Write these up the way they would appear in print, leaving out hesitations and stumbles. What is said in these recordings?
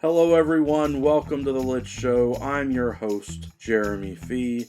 Hello everyone, welcome to The Lit Show. I'm your host, Jeremy Fee.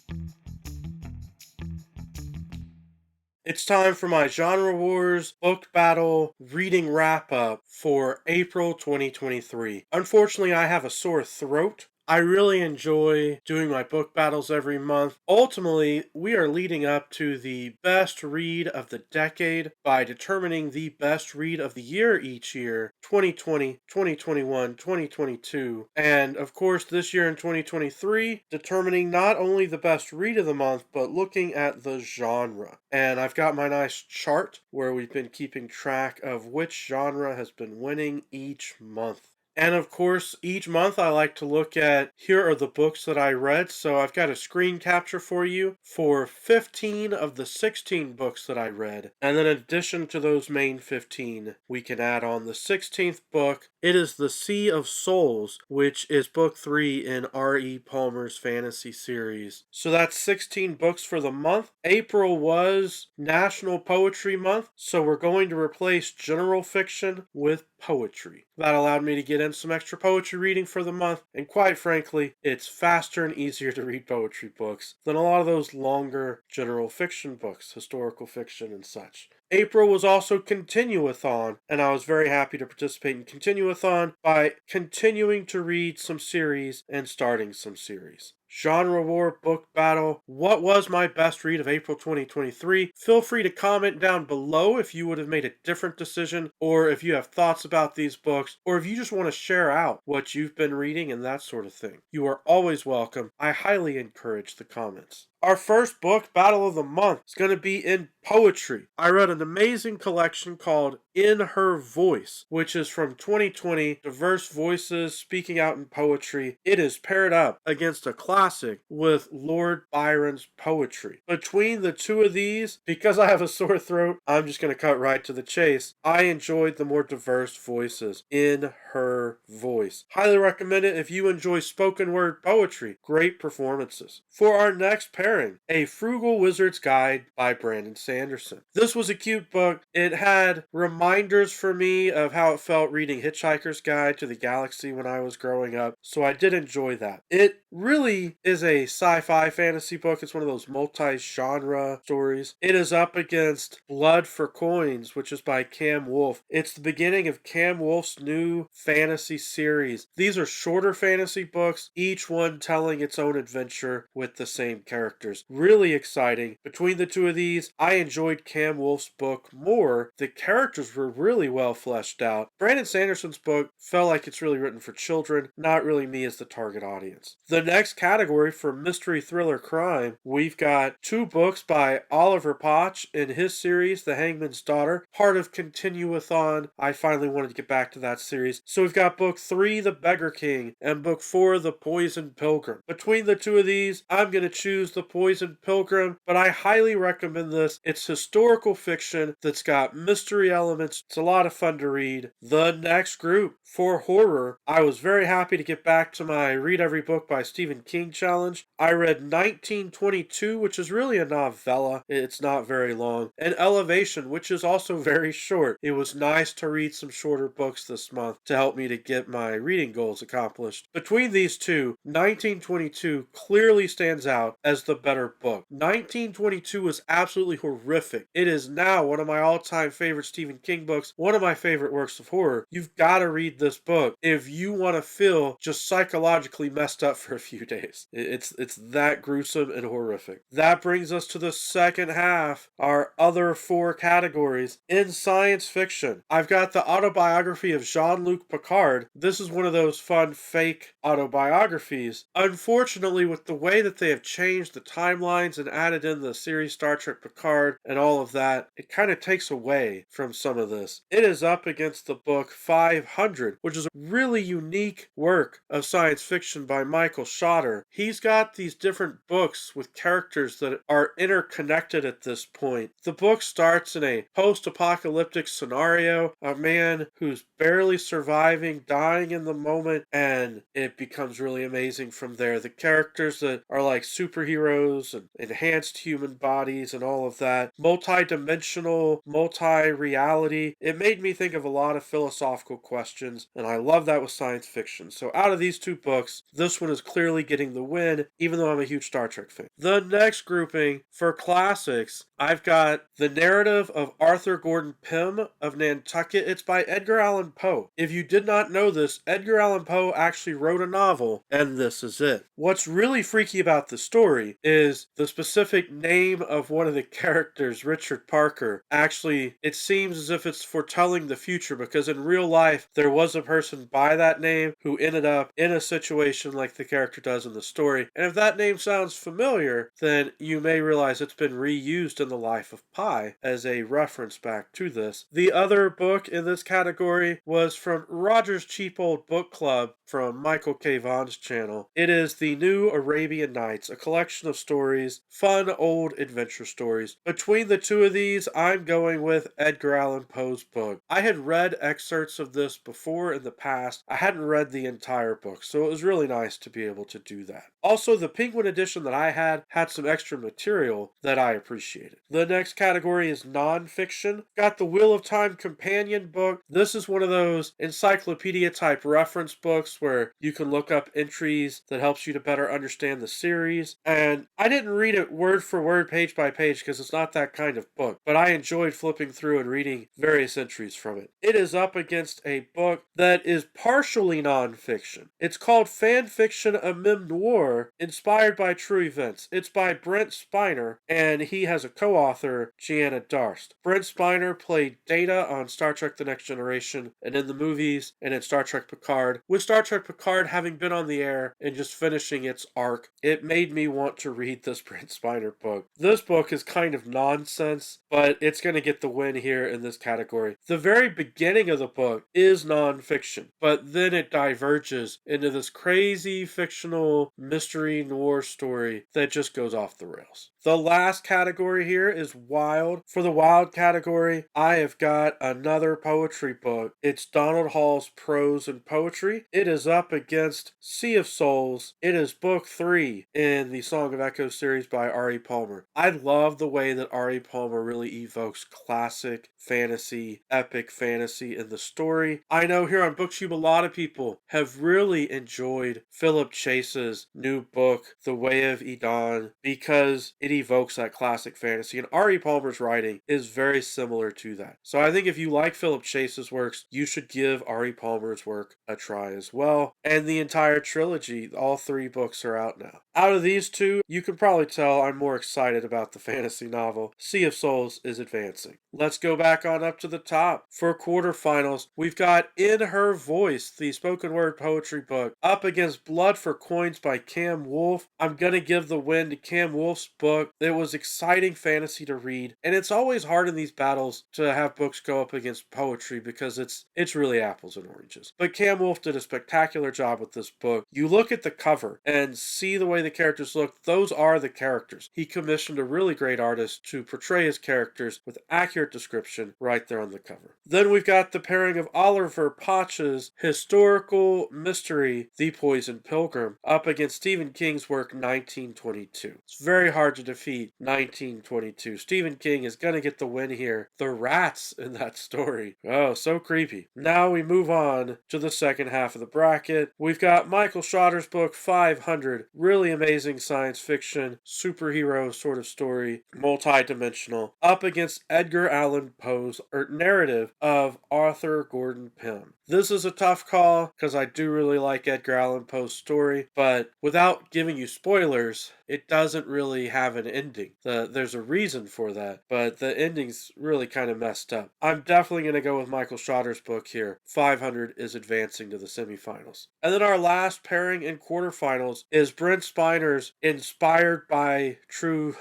It's time for my Genre Wars Book Battle Reading Wrap-Up for April 2023. Unfortunately, I have a sore throat. I really enjoy doing my book battles every month. Ultimately, we are leading up to the best read of the decade by determining the best read of the year each year, 2020, 2021, 2022, and of course this year in 2023, determining not only the best read of the month, but looking at the genre. And I've got my nice chart where we've been keeping track of which genre has been winning each month. And of course, each month I like to look at, here are the books that I read. So I've got a screen capture for you for 15 of the 16 books that I read. And then in addition to those main 15, we can add on the 16th book. It is The Sea of Souls, which is book 3 in R.E. Palmer's fantasy series. So that's 16 books for the month. April was National Poetry Month, so we're going to replace general fiction with poetry. That allowed me to get in some extra poetry reading for the month, and quite frankly, it's faster and easier to read poetry books than a lot of those longer general fiction books, historical fiction and such. April was also Continue-A-Thon, and I was very happy to participate in Continue-A-Thon by continuing to read some series and starting some series. Genre War Book Battle. What was my best read of April 2023? Feel free to comment down below if you would have made a different decision, or if you have thoughts about these books, or if you just want to share out what you've been reading and that sort of thing. You are always welcome. I highly encourage the comments. Our first book, Battle of the Month, is going to be in poetry. I read an amazing collection called In Her Voice, which is from 2020, diverse voices speaking out in poetry. It is paired up against a classic with Lord Byron's poetry. Between the two of these, because I have a sore throat, I'm just going to cut right to the chase. I enjoyed the more diverse voices in Her Voice. Highly recommend it if you enjoy spoken word poetry. Great performances. For our next pairing, A Frugal Wizard's Guide by Brandon Sanderson. This was a cute book. It had reminders for me of how it felt reading Hitchhiker's Guide to the Galaxy when I was growing up, so I did enjoy that. It really is a sci-fi fantasy book. It's one of those multi-genre stories. It is up against Blood for Coins, which is by Cam Wolfe. It's the beginning of Cam Wolfe's new fantasy series. These are shorter fantasy books, each one telling its own adventure with the same characters. Really exciting. Between the two of these, I enjoyed Cam Wolfe's book more. The characters were really well fleshed out. Brandon Sanderson's book felt like it's really written for children, not really me as the target audience. The next category for mystery thriller crime, we've got two books by Oliver Potch in his series, The Hangman's Daughter, part of Continue-A-Thon. I finally wanted to get back to that series. So we've got book 3, The Beggar King, and book 4, The Poisoned Pilgrim. Between the two of these, I'm going to choose The Poisoned Pilgrim, but I highly recommend this. It's historical fiction that's got mystery elements. It's a lot of fun to read. The next group, for horror, I was very happy to get back to my Read Every Book by Stephen King challenge. I read 1922, which is really a novella. It's not very long. And Elevation, which is also very short. It was nice to read some shorter books this month to help me to get my reading goals accomplished. Between these two, 1922 clearly stands out as the better book. 1922 was absolutely horrific. It is now one of my all-time favorite Stephen King books, one of my favorite works of horror. You've got to read this book if you want to feel just psychologically messed up for a few days. It's that gruesome and horrific. That brings us to the second half, our other four categories. In science fiction, I've got the autobiography of Jean-Luc Picard. This is one of those fun fake autobiographies. Unfortunately, with the way that they have changed the timelines and added in the series Star Trek Picard and all of that, it kind of takes away from some of this. It is up against the book 500, which is a really unique work of science fiction by Michael Schotter. He's got these different books with characters that are interconnected at this point. The book starts in a post-apocalyptic scenario. A man who's barely survived surviving, dying in the moment, and it becomes really amazing from there. The characters that are like superheroes and enhanced human bodies and all of that, multi-dimensional, multi-reality. It made me think of a lot of philosophical questions, and I love that with science fiction. So out of these two books, this one is clearly getting the win, even though I'm a huge Star Trek fan. The next grouping for classics, I've got The Narrative of Arthur Gordon Pym of Nantucket. It's by Edgar Allan Poe. If you did not know this, Edgar Allan Poe actually wrote a novel, and this is it. What's really freaky about the story is the specific name of one of the characters, Richard Parker. Actually, it seems as if it's foretelling the future, because in real life, there was a person by that name who ended up in a situation like the character does in the story. And if that name sounds familiar, then you may realize it's been reused in The Life of Pi as a reference back to this. The other book in this category was from Roger's Cheap Old Book Club from Michael K. Vaughn's channel. It is The New Arabian Nights, a collection of stories, fun old adventure stories. Between the two of these, I'm going with Edgar Allan Poe's book. I had read excerpts of this before in the past. I hadn't read the entire book, so it was really nice to be able to do that. Also, the Penguin edition that I had some extra material that I appreciated. The next category is nonfiction. Got the Wheel of Time companion book. This is one of those encyclopedia type reference books where you can look up entries that helps you to better understand the series. And I didn't read it word for word, page by page, because it's not that kind of book, but I enjoyed flipping through and reading various entries from it. It is up against a book that is partially nonfiction. It's called Fan Fiction, a Memoir Inspired by True Events. It's by Brent Spiner, and he has a co-author, Gianna Darst. Brent Spiner played Data on Star Trek The Next Generation and in the movies and in Star Trek Picard. With Star Trek Picard having been on the air and just finishing its arc, it made me want to read this Brent Spiner book. This book is kind of nonsense, but it's going to get the win here in this category. The very beginning of the book is nonfiction, but then it diverges into this crazy fictional mystery noir story that just goes off the rails. The last category here is Wild. For the Wild category, I have got another poetry book. It's Donald Hall's Prose and Poetry. It is up against Sea of Souls. It is book 3 in the Song of Echoes series by R.E. Palmer. I love the way that R.E. Palmer really evokes classic fantasy, epic fantasy in the story. I know here on BookTube a lot of people have really enjoyed Philip Chase's new book, The Way of Edon, because it evokes that classic fantasy, and R.E. Palmer's writing is very similar to that. So I think if you like Philip Chase's works, you should give R.E. Palmer's work a try as well. And the entire trilogy, all 3 books are out now. Out of these two, you can probably tell I'm more excited about the fantasy novel. Sea of Souls is advancing. Let's go back on up to the top. For quarterfinals, we've got In Her Voice, the spoken word poetry book, up against Blood for Coins by Cam Wolfe. I'm gonna give the win to Cam Wolfe's book. It was exciting fantasy to read, and it's always hard in these battles to have books go up against poetry because it's really apples and oranges. But Cam Wolfe did a spectacular job with this book. You look at the cover and see the way the characters look. Those are the characters. He commissioned a really great artist to portray his characters with accurate description right there on the cover. Then we've got the pairing of Oliver Potch's historical mystery, The Poisoned Pilgrim, up against Stephen King's work, 1922. It's very hard to defeat 1922. Stephen King is going to get the win here. The rats in that story. Oh, so creepy. Now we move on to the second half of the bracket. We've got Michael Schotter's book, 500. Really amazing science fiction, superhero sort of story, multi-dimensional, up against Edgar Allan Poe's narrative of Arthur Gordon Pym. This is a tough call because I do really like Edgar Allan Poe's story, but without giving you spoilers, it doesn't really have an ending. There's a reason for that, but the ending's really kind of messed up. I'm definitely going to go with Michael Schotter's book here. 500 is advancing to the semifinals. And then our last pairing in quarterfinals is Brent Spiner's Inspired by True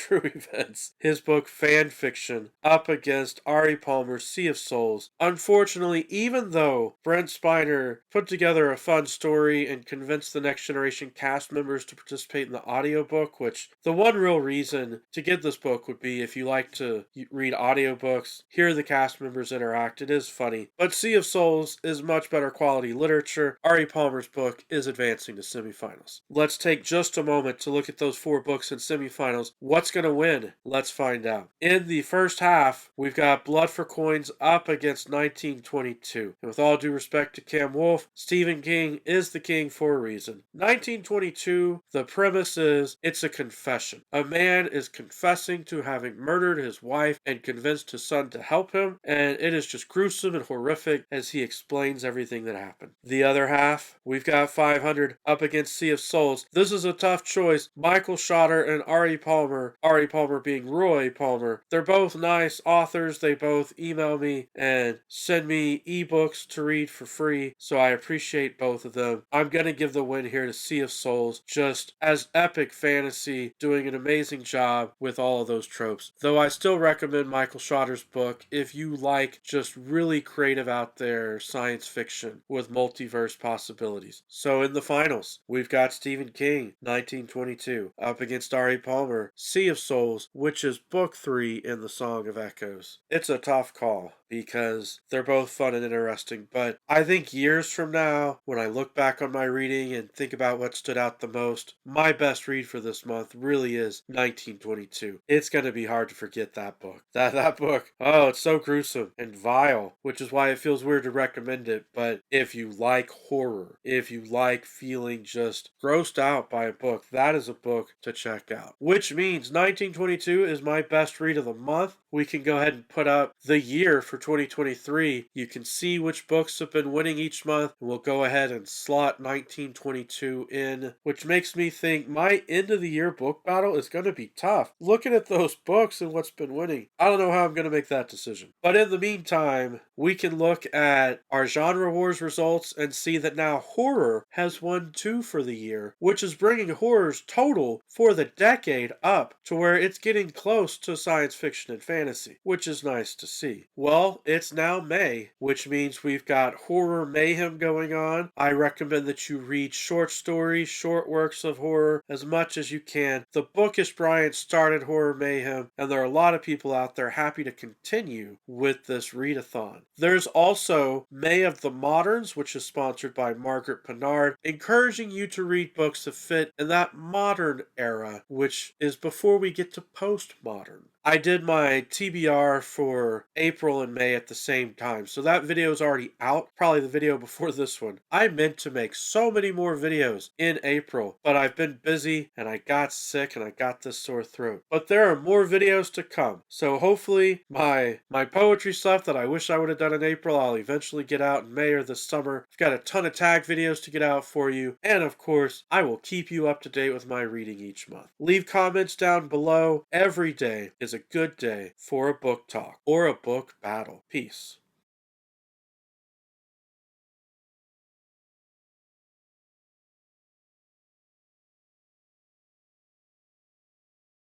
Events. His book Fan Fiction up against R.E. Palmer's Sea of Souls. Unfortunately, even even though Brent Spiner put together a fun story and convinced the Next Generation cast members to participate in the audiobook, which the one real reason to get this book would be if you like to read audiobooks, hear the cast members interact. It is funny. But Sea of Souls is much better quality literature. Ari Palmer's book is advancing to semifinals. Let's take just a moment to look at those 4 books in semifinals. What's going to win? Let's find out. In the first half, we've got Blood for Coins up against 1922. And with all due respect to Cam Wolfe, Stephen King is the king for a reason. 1922, the premise is it's a confession. A man is confessing to having murdered his wife and convinced his son to help him, and it is just gruesome and horrific as he explains everything that happened. The other half, we've got 500 up against Sea of Souls. This is a tough choice. Michael Schotter and Ari Palmer being Roy Palmer, they're both nice authors. They both email me and send me ebooks to read for free, so I appreciate both of them. I'm going to give the win here to Sea of Souls, just as epic fantasy, doing an amazing job with all of those tropes. Though I still recommend Michael Schotter's book if you like just really creative out there science fiction with multiverse possibilities. So in the finals, we've got Stephen King, 1922, up against Ari Palmer, Sea of Souls, which is book 3 in the Song of Echoes. It's a tough call because they're both fun and interesting, but I think years from now, when I look back on my reading and think about what stood out the most, my best read for this month really is 1922. It's going to be hard to forget that book. That book, oh, it's so gruesome and vile, which is why it feels weird to recommend it, but if you like horror, if you like feeling just grossed out by a book, that is a book to check out. Which means 1922 is my best read of the month. We can go ahead and put up the year for 2023. You can see which books have been winning each month. We'll go ahead and slot 1922 in, which makes me think my end of the year book battle is going to be tough. Looking at those books and what's been winning, I don't know how I'm going to make that decision. But in the meantime, we can look at our genre wars results and see that now horror has won 2 for the year, which is bringing horror's total for the decade up to where it's getting close to science fiction and fantasy, which is nice to see. Well, it's now May, which means we've got horror mayhem going on. I recommend that you read short stories, short works of horror as much as you can. The Bookish Bryant started horror mayhem, and there are a lot of people out there happy to continue with this readathon. There's also May of the Moderns, which is sponsored by Margaret Pinard, encouraging you to read books that fit in that modern era, which is before we get to postmodern. I did my TBR for April and May at the same time, so that video is already out, probably the video before this one. I meant to make so many more videos in April, but I've been busy and I got sick and I got this sore throat. But there are more videos to come, so hopefully my poetry stuff that I wish I would have done in April, I'll eventually get out in May or this summer. I've got a ton of tag videos to get out for you, and of course, I will keep you up to date with my reading each month. Leave comments down below. Every day is a good day for a book talk or a book battle. Peace.